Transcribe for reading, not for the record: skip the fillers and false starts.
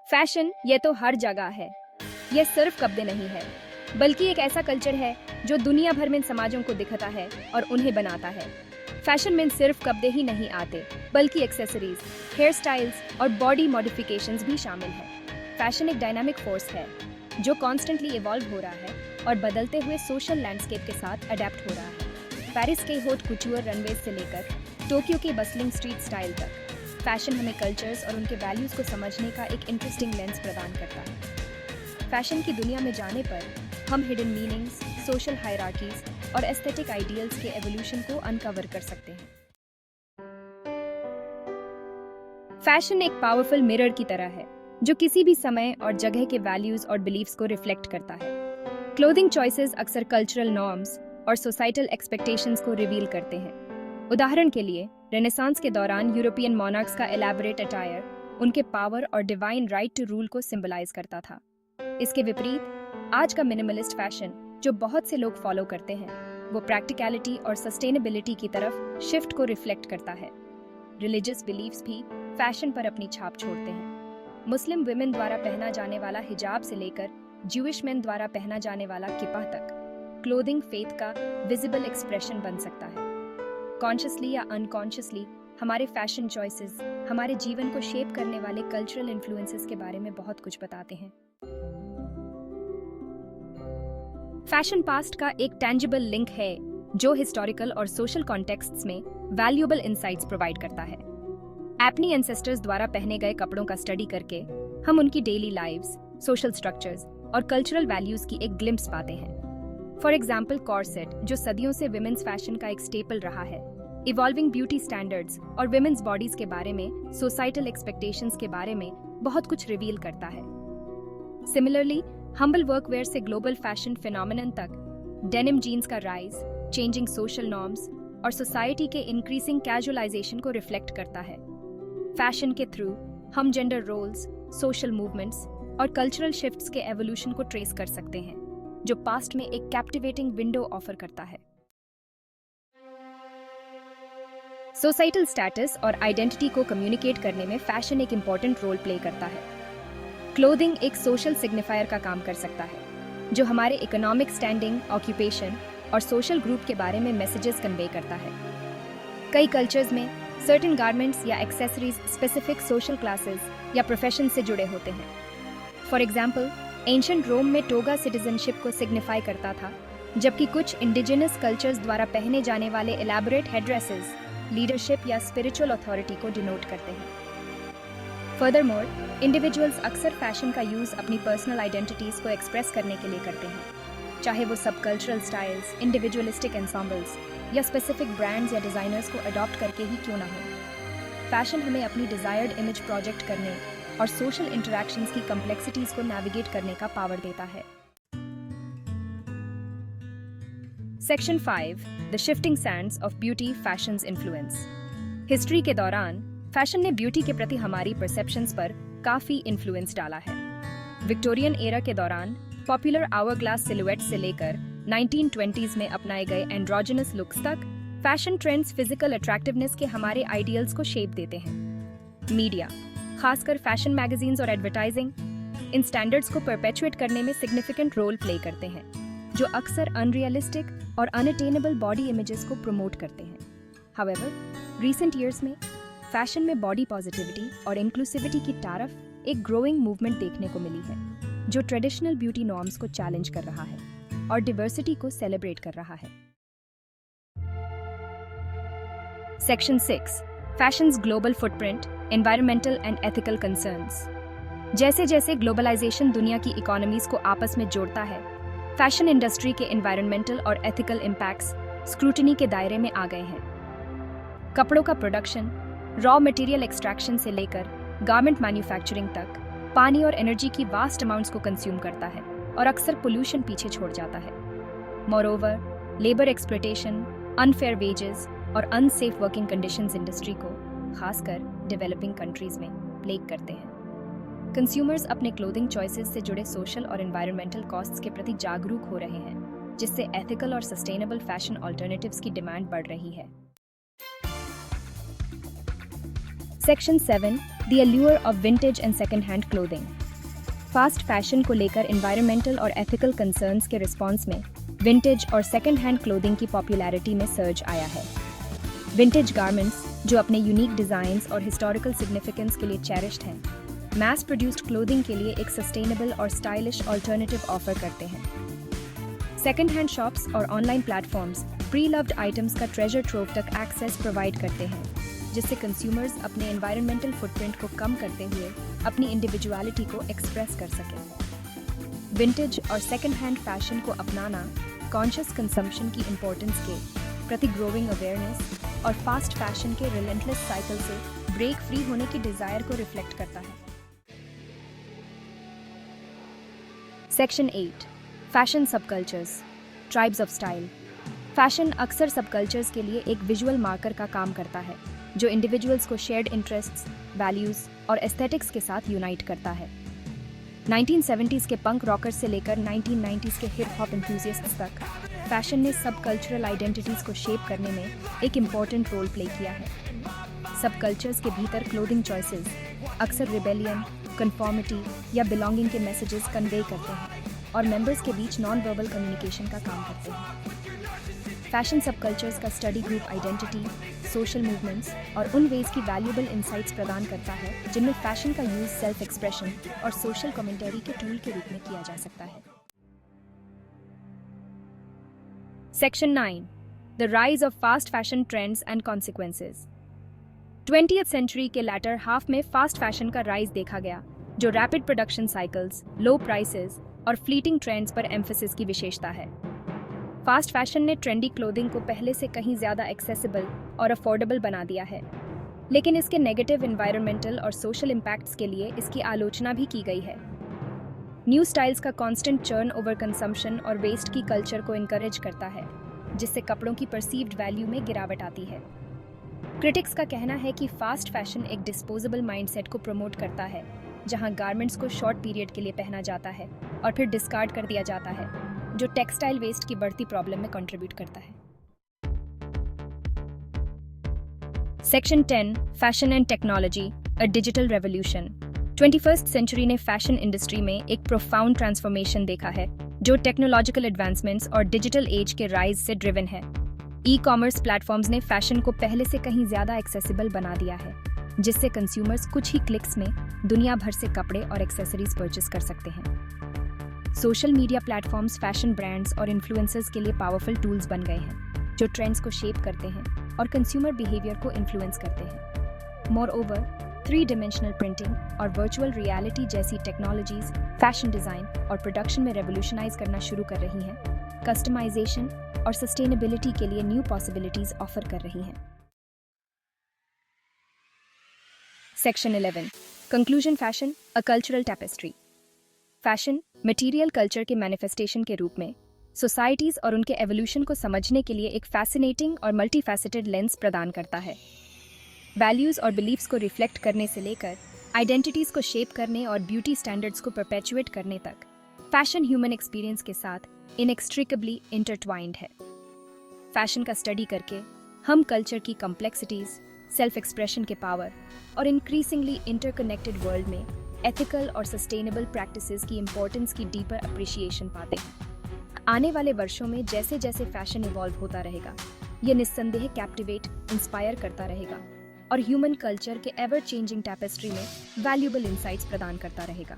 Fashion ये तो हर जगह है। यह सिर्फ कपड़े नहीं है, बल्कि एक ऐसा कल्चर है जो दुनिया भर में समाजों को दिखता है और उन्हें बनाता है। फैशन में सिर्फ कपड़े ही नहीं आते, बल्कि एक्सेसरीज, हेयर स्टाइल्स और बॉडी मॉडिफिकेशंस भी शामिल हैं। फैशन एक डायनामिक फोर्स है जो कॉन्स्टेंटली इवॉल्व हो रहा है और बदलते हुए सोशल लैंडस्केप के साथ अडेप्ट हो रहा है। पेरिस के हॉट कुटूर रनवेज से लेकर टोक्यो के बस्लिंग स्ट्रीट स्टाइल तक, फैशन हमें कल्चर्स और उनके वैल्यूज को समझने का एक इंटरेस्टिंग लेंस प्रदान करता है। फैशन की दुनिया में जाने पर हम हिडन मीनिंग्स, सोशल हायरार्कीज और एस्थेटिक आइडियल्स के एवोल्यूशन को अनकवर कर सकते हैं। फैशन एक पावरफुल मिरर की तरह है जो किसी भी समय और जगह के वैल्यूज और बिलीव्स को रिफ्लेक्ट करता है। क्लोथिंग चॉइसेस अक्सर कल्चरल नॉर्म्स और सोसाइटल एक्सपेक्टेशंस को रिवील करते हैं। उदाहरण के लिए, रेनेसांस के दौरान यूरोपियन मॉनर्क्स का एलैबोरेट अटायर उनके पावर और डिवाइन राइट टू रूल को सिंबलाइज करता था। इसके विपरीत, आज का मिनिमलिस्ट फैशन जो बहुत से लोग फॉलो करते हैं, वो प्रैक्टिकलिटी और सस्टेनेबिलिटी की तरफ शिफ्ट को रिफ्लेक्ट करता है। रिलीजियस बिलीव्स भी फैशन पर अपनी छाप छोड़ते हैं। मुस्लिम विमेन द्वारा पहना जाने वाला हिजाब से लेकर ज्यूइश मेन द्वारा पहना जाने वाला किपा तक, क्लोथिंग फेथ का विजिबल एक्सप्रेशन बन सकता है। कॉन्शियसली या अनकॉन्शियसली हमारे फैशन चॉइसेस हमारे जीवन को शेप करने वाले कल्चरल इन्फ्लुएंसेस के बारे में बहुत कुछ बताते हैं। फैशन पास्ट का एक टेंजिबल लिंक है जो हिस्टोरिकल और सोशल कॉन्टेक्स्ट्स में वैल्यूएबल इनसाइट्स प्रोवाइड करता है। अपनी एंसेस्टर्स द्वारा पहने गए कपड़ों का स्टडी करके हम उनकी डेली लाइव्स, सोशल स्ट्रक्चर्स और कल्चरल वैल्यूज की एक ग्लिम्प्स पाते हैं। फॉर एग्जाम्पल, कॉर्सेट जो सदियों से विमेन्स फैशन का एक स्टेपल रहा है, इवॉल्विंग ब्यूटी स्टैंडर्ड्स और विमेन्स बॉडीज के बारे में, सोसाइटल एक्सपेक्टेशंस के बारे में बहुत कुछ रिवील करता है। सिमिलरली, हम्बल वर्कवेयर से ग्लोबल फैशन फिनोमिनन तक, डेनिम जीन्स का राइज, चेंजिंग सोशल नॉर्म्स और सोसाइटी के इंक्रीजिंग कैजुअलाइजेशन को रिफ्लेक्ट करता है। फैशन के थ्रू हम जेंडर रोल्स, सोशल मूवमेंट्स और कल्चरल शिफ्ट्स के एवोल्यूशन को ट्रेस कर सकते हैं, जो पास्ट में एक कैप्टिवेटिंग विंडो ऑफर करता है। सोसाइटल स्टेटस और आइडेंटिटी को कम्युनिकेट करने में फैशन एक इंपॉर्टेंट रोल प्ले करता है। क्लोथिंग एक सोशल सिग्निफायर का काम कर सकता है जो हमारे इकोनॉमिक स्टैंडिंग, ऑक्यूपेशन और सोशल ग्रुप के बारे में मैसेजेस कन्वे करता है। कई कल्चर्स में सर्टेन गारमेंट्स या एक्सेसरीज स्पेसिफिक सोशल क्लासेस या प्रोफेशन से जुड़े होते हैं। फॉर एग्जाम्पल, एंशिएंट रोम में टोगा सिटीजनशिप को सिग्निफाई करता था, जबकि कुछ इंडिजिनस कल्चर्स द्वारा पहने जाने वाले एलैबोरेट हेडड्रेसेस लीडरशिप या स्पिरिचुअल अथॉरिटी को डिनोट करते हैं। फर्दरमोर, इंडिविजुअल्स अक्सर फैशन का यूज अपनी पर्सनल आइडेंटिटीज को एक्सप्रेस करने के लिए करते हैं, चाहे वो सब कल्चरल स्टाइल्स, इंडिविजुअलिस्टिक एंसेम्बल्स या स्पेसिफिक ब्रांड्स या डिजाइनर्स को अडॉप्ट करके ही क्यों ना हो। फैशन हमें अपनी डिजायर्ड इमेज प्रोजेक्ट करने और सोशल इंटरैक्शंस की कॉम्प्लेक्सिटीज को नेविगेट करने का पावर देता है। Section 5, the shifting Sands of beauty fashions influence. History के दौरान फैशन ने ब्यूटी के प्रति हमारी परसेप्शंस पर काफी इन्फ्लुएंस डाला है। विक्टोरियन एरा के दौरान पॉपुलर आवरग्लास सिलुएट से लेकर 1920s में अपनाए गए एंड्रोजिनस लुक्स तक, फैशन ट्रेंड्स फिजिकल अट्रैक्टिवनेस के हमारे आइडियल्स को शेप देते हैं। मीडिया, खासकर फैशन मैगजीन्स और एडवर्टाइजिंग, इन स्टैंडर्ड्स को परपेचुएट करने में सिग्निफिकेंट रोल प्ले करते हैं, जो अक्सर अनरियलिस्टिक और अनअटेनेबल बॉडी इमेजेस को प्रमोट करते हैं। हाउएवर, रीसेंट ईयर्स में फैशन में बॉडी पॉजिटिविटी और इंक्लूसिविटी की तरफ एक ग्रोइंग मूवमेंट देखने को मिली है, जो ट्रेडिशनल ब्यूटी नॉर्म्स को चैलेंज कर रहा है और डिवर्सिटी को सेलिब्रेट कर रहा है। Section 6, fashions global footprint, environmental and ethical concerns. जैसे जैसे ग्लोबलाइजेशन दुनिया की इकोनॉमीज को आपस में जोड़ता है, फैशन इंडस्ट्री के एनवायरमेंटल और एथिकल इम्पैक्ट्स स्क्रूटिनी के दायरे में आ गए हैं। कपड़ों का प्रोडक्शन रॉ मटेरियल एक्सट्रैक्शन से लेकर गारमेंट मैन्युफैक्चरिंग तक पानी और एनर्जी की वास्ट अमाउंट्स को कंज्यूम करता है और अक्सर पोल्यूशन पीछे छोड़ जाता है। Moreover, labour exploitation, unfair wages और अनसेफ वर्किंग कंडीशंस इंडस्ट्री को, खासकर डेवलपिंग कंट्रीज में, प्लेग करते हैं। कंज्यूमर्स अपने क्लोथिंग चॉइसेस से जुड़े सोशल और एनवायरमेंटल कॉस्ट्स के प्रति जागरूक हो रहे हैं, जिससे एथिकल और सस्टेनेबल फैशन ऑल्टरनेटिव्स की डिमांड बढ़ रही है। Section 7, The Allure of Vintage and Second-Hand Clothing. Fast fashion को लेकर एनवायरमेंटल और एथिकल कंसर्न्स के रिस्पॉन्स में विंटेज और सेकंड हैंड क्लोथिंग की पॉपुलैरिटी में सर्ज आया है। विंटेज गारमेंट्स, जो अपने यूनिक डिज़ाइंस और हिस्टोरिकल सिग्निफिकेंस के लिए चेरिश्ड हैं, मैस प्रोड्यूस्ड क्लोथिंग के लिए एक सस्टेनेबल और स्टाइलिश ऑल्टरनेटिव ऑफर करते हैं। सेकंड हैंड शॉप्स और online platforms pre loved items का ट्रेजर ट्रोव तक एक्सेस प्रोवाइड करते हैं, जिससे कंज्यूमर्स अपने एनवायरमेंटल फुटप्रिंट को कम करते हुए अपनी इंडिविजुअलिटी को एक्सप्रेस कर सकें। विंटेज और सेकंड हैंड फैशन को अपनाना कॉन्शियस कंजम्पशन की इम्पोर्टेंस के प्रति ग्रोइंग अवेयरनेस और फास्ट फैशन के रिलेंटलेस साइकिल से ब्रेक फ्री होने की डिजायर को रिफ्लेक्ट करता है। Section 8, fashion subcultures, tribes of style. Fashion अक्सर सबकल्चर्स के लिए एक विजुअल मार्कर का काम करता है, जो इंडिविजुअल्स को शेयर्ड इंटरेस्ट्स, वैल्यूज और एस्थेटिक्स के साथ यूनाइट करता है। 1970s के पंक रॉकर्स से लेकर 1990s के हिप हॉप एंथुसियास्ट्स तक फैशन ने सब कल्चरल आइडेंटिटीज को शेप करने में एक इम्पॉर्टेंट रोल प्ले किया है। सब कल्चर्स के भीतर क्लोथिंग चॉइसेस अक्सर रिबेलियन, कन्फॉर्मिटी या बिलोंगिंग के मैसेजेस कन्वे करते हैं और मेंबर्स के बीच नॉन वर्बल कम्युनिकेशन का काम करते हैं। फैशन सब कल्चर्स का study group identity, social movements और उन वेज की वैल्यूएबल इंसाइट्स प्रदान करता है जिनमें फैशन का यूज सेल्फ एक्सप्रेशन और सोशल कमेंटरी के टूल के रूप में किया जा सकता है। Section 9, the rise of fast fashion trends and consequences. 20th century के लैटर हाफ में फास्ट फैशन का राइज देखा गया, जो rapid production cycles, low prices और फ्लीटिंग ट्रेंड्स पर एम्फेसिस की विशेषता है। फास्ट फैशन ने ट्रेंडी क्लोथिंग को पहले से कहीं ज़्यादा एक्सेसिबल और अफोर्डेबल बना दिया है, लेकिन इसके नेगेटिव एनवायरमेंटल और सोशल इम्पैक्ट्स के लिए इसकी आलोचना भी की गई है। न्यू स्टाइल्स का कांस्टेंट चर्न ओवर कंजम्पशन और वेस्ट की कल्चर को इनकरेज करता है, जिससे कपड़ों की परसीव्ड वैल्यू में गिरावट आती है। क्रिटिक्स का कहना है कि फास्ट फैशन एक डिस्पोजेबल माइंडसेट को प्रमोट करता है, जहां गारमेंट्स को शॉर्ट पीरियड के लिए पहना जाता है और फिर डिस्कार्ड कर दिया जाता है, जो टेक्सटाइल वेस्ट की बढ़ती प्रॉब्लम में कंट्रीब्यूट करता है। Section 10, fashion and technology, a digital revolution. 21st century ने फैशन इंडस्ट्री में एक प्रोफाउंड ट्रांसफॉर्मेशन देखा है, जो टेक्नोलॉजिकल एडवांसमेंट्स और डिजिटल एज के राइज से ड्रिवन है। ई-कॉमर्स प्लेटफॉर्म्स ने फैशन को पहले से कहीं ज्यादा एक्सेसिबल बना दिया है, जिससे कंज्यूमर्स कुछ ही क्लिक्स में दुनिया भर से कपड़े और एक्सेसरीज परचेस कर सकते हैं। Social media platforms fashion brands और इन्फ्लुएंसर्स के लिए पावरफुल टूल्स बन गए हैं, जो ट्रेंड्स को शेप करते हैं और कंज्यूमर बिहेवियर को इन्फ्लुएंस करते हैं। मोरओवर, 3-dimensional प्रिंटिंग और वर्चुअल रियलिटी जैसी टेक्नोलॉजीज फैशन डिजाइन और प्रोडक्शन में रेवोल्यूशनाइज करना शुरू कर रही हैं, कस्टमाइजेशन और सस्टेनेबिलिटी के लिए न्यू पॉसिबिलिटीज ऑफर कर रही हैं। Section 11, conclusion fashion, a cultural tapestry. Fashion material culture के मैनिफेस्टेशन के रूप में सोसाइटीज और उनके एवोल्यूशन को समझने के लिए एक फैसिनेटिंग और मल्टीफैसेटेड लेंस प्रदान करता है। वैल्यूज और बिलीफ्स को रिफ्लेक्ट करने से लेकर आइडेंटिटीज को शेप करने और ब्यूटी स्टैंडर्ड्स को परपेचुएट करने तक, फैशन ह्यूमन एक्सपीरियंस के साथ इनएक्सट्रिकेबली इंटरट्वाइंड है। फैशन का स्टडी करके हम कल्चर की कॉम्प्लेक्सिटीज, सेल्फ एक्सप्रेशन के पावर और इंक्रीजिंगली इंटरकनेक्टेड वर्ल्ड में एथिकल और सस्टेनेबल प्रैक्टिसेस की इम्पोर्टेंस की डीपर अप्रिशिएशन पाते हैं। आने वाले वर्षों में जैसे जैसे फैशन इवॉल्व होता रहेगा, यह निस्संदेह कैप्टिवेट, इंस्पायर करता रहेगा और ह्यूमन कल्चर के एवर चेंजिंग टैपेस्ट्री में वैल्यूएबल इंसाइट्स प्रदान करता रहेगा।